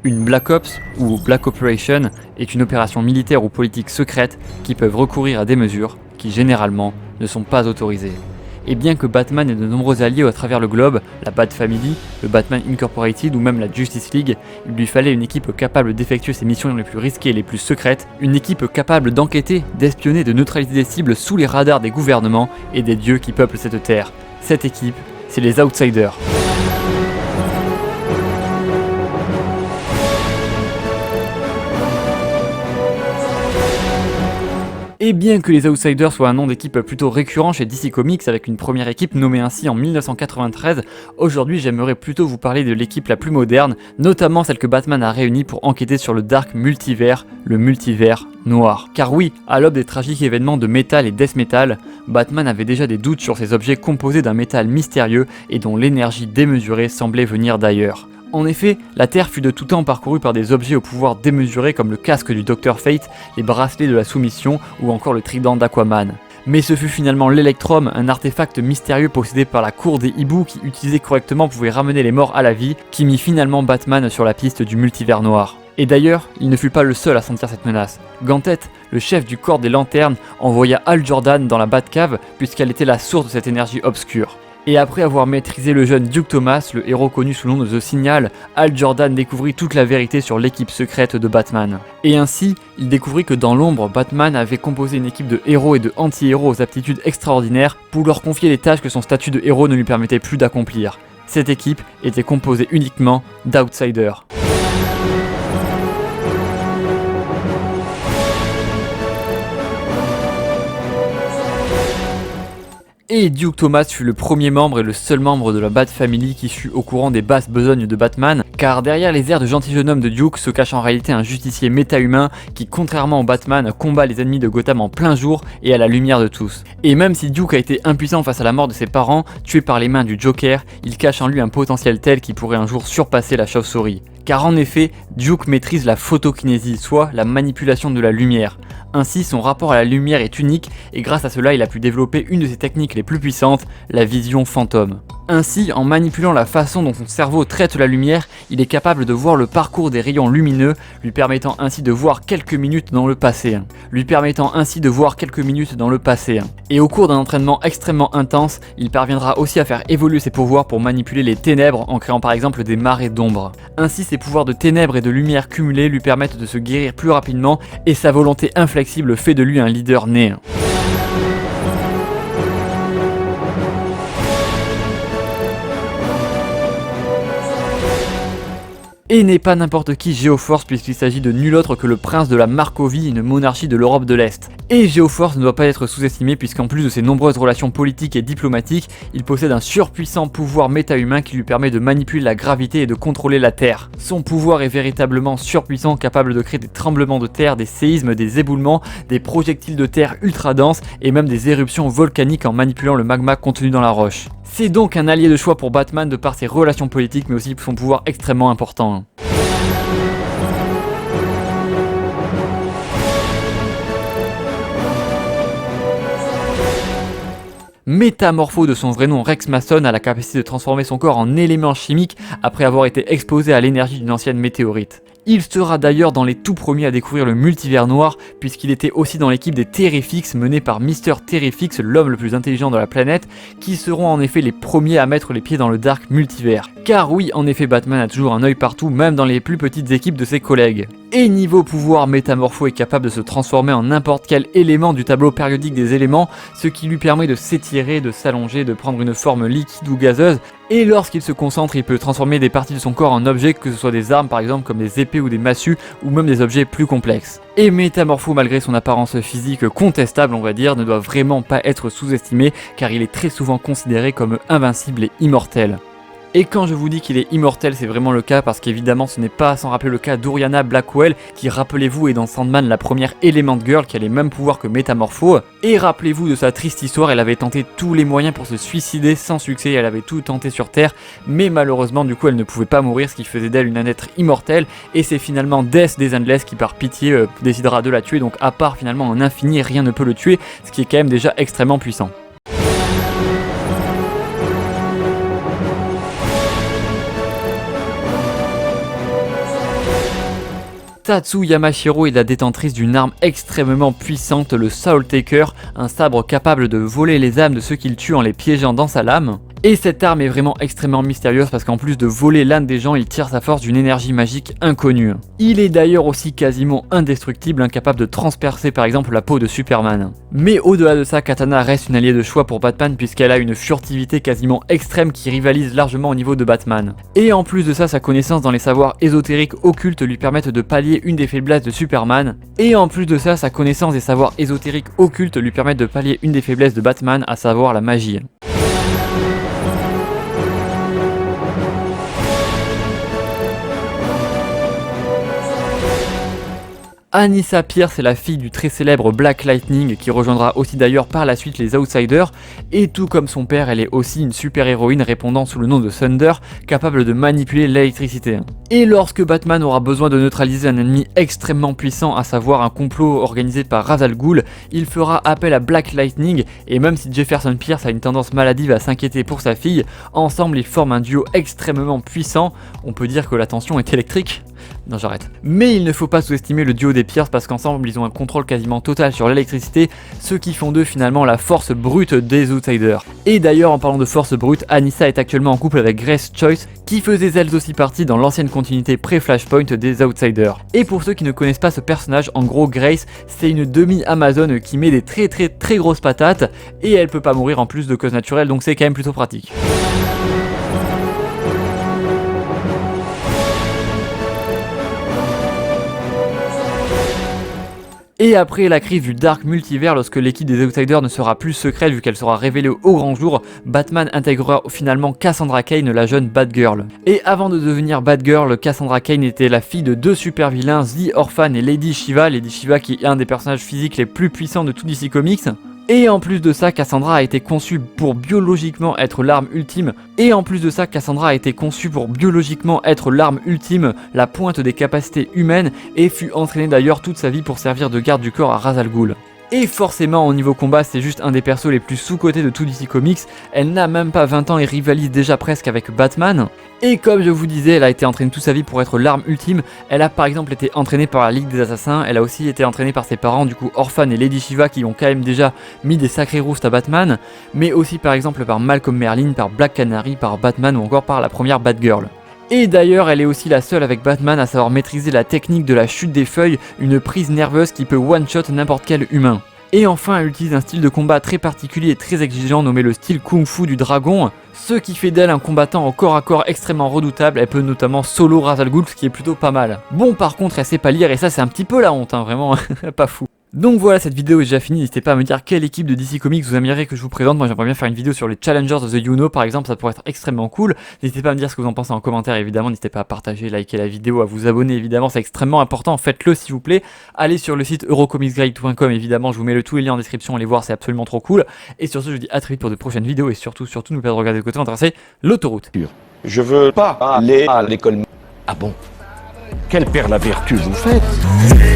Une Black Ops ou Black Operation est une opération militaire ou politique secrète qui peuvent recourir à des mesures qui généralement ne sont pas autorisées. Et bien que Batman ait de nombreux alliés à travers le globe, la Bat Family, le Batman Incorporated ou même la Justice League, il lui fallait une équipe capable d'effectuer ses missions les plus risquées et les plus secrètes, une équipe capable d'enquêter, d'espionner, de neutraliser des cibles sous les radars des gouvernements et des dieux qui peuplent cette terre. Cette équipe, c'est les Outsiders. Et bien que les Outsiders soient un nom d'équipe plutôt récurrent chez DC Comics avec une première équipe nommée ainsi en 1993, aujourd'hui j'aimerais plutôt vous parler de l'équipe la plus moderne, notamment celle que Batman a réunie pour enquêter sur le Dark Multivers, le multivers noir. Car oui, à l'aube des tragiques événements de Metal et Death Metal, Batman avait déjà des doutes sur ces objets composés d'un métal mystérieux et dont l'énergie démesurée semblait venir d'ailleurs. En effet, la Terre fut de tout temps parcourue par des objets au pouvoir démesuré comme le casque du Dr Fate, les bracelets de la soumission ou encore le trident d'Aquaman. Mais ce fut finalement l'Electrum, un artefact mystérieux possédé par la cour des hiboux qui, utilisé correctement, pouvait ramener les morts à la vie, qui mit finalement Batman sur la piste du multivers noir. Et d'ailleurs, il ne fut pas le seul à sentir cette menace. Ganthet, le chef du corps des lanternes, envoya Hal Jordan dans la Batcave puisqu'elle était la source de cette énergie obscure. Et après avoir maîtrisé le jeune Duke Thomas, le héros connu sous le nom de The Signal, Hal Jordan découvrit toute la vérité sur l'équipe secrète de Batman. Et ainsi, il découvrit que dans l'ombre, Batman avait composé une équipe de héros et de anti-héros aux aptitudes extraordinaires pour leur confier les tâches que son statut de héros ne lui permettait plus d'accomplir. Cette équipe était composée uniquement d'outsiders. Et Duke Thomas fut le premier membre et le seul membre de la Bat Family qui fut au courant des basses besognes de Batman, car derrière les airs de gentil jeune homme de Duke se cache en réalité un justicier méta-humain qui, contrairement au Batman, combat les ennemis de Gotham en plein jour et à la lumière de tous. Et même si Duke a été impuissant face à la mort de ses parents, tué par les mains du Joker, il cache en lui un potentiel tel qui pourrait un jour surpasser la chauve-souris. Car en effet, Duke maîtrise la photokinésie, soit la manipulation de la lumière. Ainsi, son rapport à la lumière est unique et grâce à cela, il a pu développer une de ses techniques les plus puissantes, la vision fantôme. Ainsi, en manipulant la façon dont son cerveau traite la lumière, il est capable de voir le parcours des rayons lumineux, lui permettant ainsi de voir quelques minutes dans le passé. Et au cours d'un entraînement extrêmement intense, il parviendra aussi à faire évoluer ses pouvoirs pour manipuler les ténèbres en créant par exemple des marées d'ombre. Ainsi, ses pouvoirs de ténèbres et de lumière cumulés lui permettent de se guérir plus rapidement et sa volonté inflexible fait de lui un leader né. Et n'est pas n'importe qui Géoforce puisqu'il s'agit de nul autre que le prince de la Markovie, une monarchie de l'Europe de l'Est. Et Géoforce ne doit pas être sous-estimé puisqu'en plus de ses nombreuses relations politiques et diplomatiques, il possède un surpuissant pouvoir méta-humain qui lui permet de manipuler la gravité et de contrôler la Terre. Son pouvoir est véritablement surpuissant, capable de créer des tremblements de terre, des séismes, des éboulements, des projectiles de terre ultra denses et même des éruptions volcaniques en manipulant le magma contenu dans la roche. C'est donc un allié de choix pour Batman de par ses relations politiques mais aussi son pouvoir extrêmement important. Métamorpho de son vrai nom Rex Mason a la capacité de transformer son corps en éléments chimiques après avoir été exposé à l'énergie d'une ancienne météorite. Il sera d'ailleurs dans les tout premiers à découvrir le multivers noir puisqu'il était aussi dans l'équipe des Terrifics menée par Mr Terrifix, l'homme le plus intelligent de la planète, qui seront en effet les premiers à mettre les pieds dans le Dark Multivers. Car oui, en effet, Batman a toujours un œil partout, même dans les plus petites équipes de ses collègues. Et niveau pouvoir, Métamorpho est capable de se transformer en n'importe quel élément du tableau périodique des éléments, ce qui lui permet de s'étirer, de s'allonger, de prendre une forme liquide ou gazeuse, et lorsqu'il se concentre, il peut transformer des parties de son corps en objets, que ce soit des armes par exemple comme des épées ou des massues, ou même des objets plus complexes. Et Métamorpho, malgré son apparence physique contestable on va dire, ne doit vraiment pas être sous-estimé, car il est très souvent considéré comme invincible et immortel. Et quand je vous dis qu'il est immortel, c'est vraiment le cas parce qu'évidemment ce n'est pas sans rappeler le cas d'Oriana Blackwell qui, rappelez-vous, est dans Sandman la première Element Girl qui a les mêmes pouvoirs que Métamorpho. Et rappelez-vous de sa triste histoire, elle avait tenté tous les moyens pour se suicider sans succès, elle avait tout tenté sur Terre, mais malheureusement du coup elle ne pouvait pas mourir, ce qui faisait d'elle une être immortelle, et c'est finalement Death des Endless qui par pitié décidera de la tuer, donc à part finalement un infini, rien ne peut le tuer, ce qui est quand même déjà extrêmement puissant. Tatsu Yamashiro est la détentrice d'une arme extrêmement puissante, le Soul Taker, un sabre capable de voler les âmes de ceux qu'il tue en les piégeant dans sa lame. Et cette arme est vraiment extrêmement mystérieuse parce qu'en plus de voler l'âme des gens, il tire sa force d'une énergie magique inconnue. Il est d'ailleurs aussi quasiment indestructible, incapable de transpercer par exemple la peau de Superman. Mais au-delà de ça, Katana reste une alliée de choix pour Batman puisqu'elle a une furtivité quasiment extrême qui rivalise largement au niveau de Batman. Et en plus de ça, sa connaissance dans les savoirs ésotériques occultes lui permettent de pallier une des faiblesses de Superman. Et en plus de ça, sa connaissance des savoirs ésotériques occultes lui permettent de pallier une des faiblesses de Batman, à savoir la magie. Anissa Pierce est la fille du très célèbre Black Lightning qui rejoindra aussi d'ailleurs par la suite les Outsiders, et tout comme son père, elle est aussi une super héroïne répondant sous le nom de Thunder, capable de manipuler l'électricité. Et lorsque Batman aura besoin de neutraliser un ennemi extrêmement puissant, à savoir un complot organisé par Ra's al Ghul, il fera appel à Black Lightning, et même si Jefferson Pierce a une tendance maladive à s'inquiéter pour sa fille, ensemble ils forment un duo extrêmement puissant. On peut dire que la tension est électrique. Non, j'arrête. Mais il ne faut pas sous-estimer le duo des Pierce parce qu'ensemble ils ont un contrôle quasiment total sur l'électricité, ce qui font d'eux finalement la force brute des Outsiders. Et d'ailleurs, en parlant de force brute, Anissa est actuellement en couple avec Grace Choice, qui faisait elles aussi partie dans l'ancienne continuité pré-Flashpoint des Outsiders. Et pour ceux qui ne connaissent pas ce personnage, en gros Grace, c'est une demi-Amazone qui met des très grosses patates, et elle peut pas mourir en plus de cause naturelle, donc c'est quand même plutôt pratique. Et après la crise du Dark Multivers, lorsque l'équipe des Outsiders ne sera plus secrète vu qu'elle sera révélée au grand jour, Batman intégrera finalement Cassandra Cain, la jeune Batgirl. Et avant de devenir Batgirl, Cassandra Cain était la fille de deux super vilains, The Orphan et Lady Shiva qui est un des personnages physiques les plus puissants de tout DC Comics. Et en plus de ça, Cassandra a été conçue pour biologiquement être l'arme ultime. La pointe des capacités humaines, et fut entraînée d'ailleurs toute sa vie pour servir de garde du corps à Ra's al Ghul. Et forcément, au niveau combat, c'est juste un des persos les plus sous-cotés de tout DC Comics. Elle n'a même pas 20 ans et rivalise déjà presque avec Batman. Et comme je vous disais, elle a été entraînée toute sa vie pour être l'arme ultime. Elle a par exemple été entraînée par la Ligue des Assassins. Elle a aussi été entraînée par ses parents, du coup Orphan et Lady Shiva, qui ont quand même déjà mis des sacrés roustes à Batman. Mais aussi par exemple par Malcolm Merlyn, par Black Canary, par Batman ou encore par la première Batgirl. Et d'ailleurs, elle est aussi la seule avec Batman à savoir maîtriser la technique de la chute des feuilles, une prise nerveuse qui peut one-shot n'importe quel humain. Et enfin, elle utilise un style de combat très particulier et très exigeant nommé le style Kung Fu du dragon, ce qui fait d'elle un combattant au corps à corps extrêmement redoutable. Elle peut notamment solo Ra's al Ghul, ce qui est plutôt pas mal. Bon, par contre, elle sait pas lire et ça c'est un petit peu la honte, hein, vraiment, pas fou. Donc voilà, cette vidéo est déjà finie, n'hésitez pas à me dire quelle équipe de DC Comics vous aimeriez que je vous présente. Moi j'aimerais bien faire une vidéo sur les Challengers of the You Know par exemple, ça pourrait être extrêmement cool. N'hésitez pas à me dire ce que vous en pensez en commentaire évidemment, n'hésitez pas à partager, liker la vidéo, à vous abonner évidemment, c'est extrêmement important, faites-le s'il vous plaît. Allez sur le site eurocomicsguide.com évidemment, je vous mets tous les liens en description, allez voir, c'est absolument trop cool. Et sur ce, je vous dis à très vite pour de prochaines vidéos et surtout, n'oubliez pas de regarder de côté, intéresser l'autoroute. Je veux pas aller à l'école. Ah bon? Quelle père la vertu vous faites?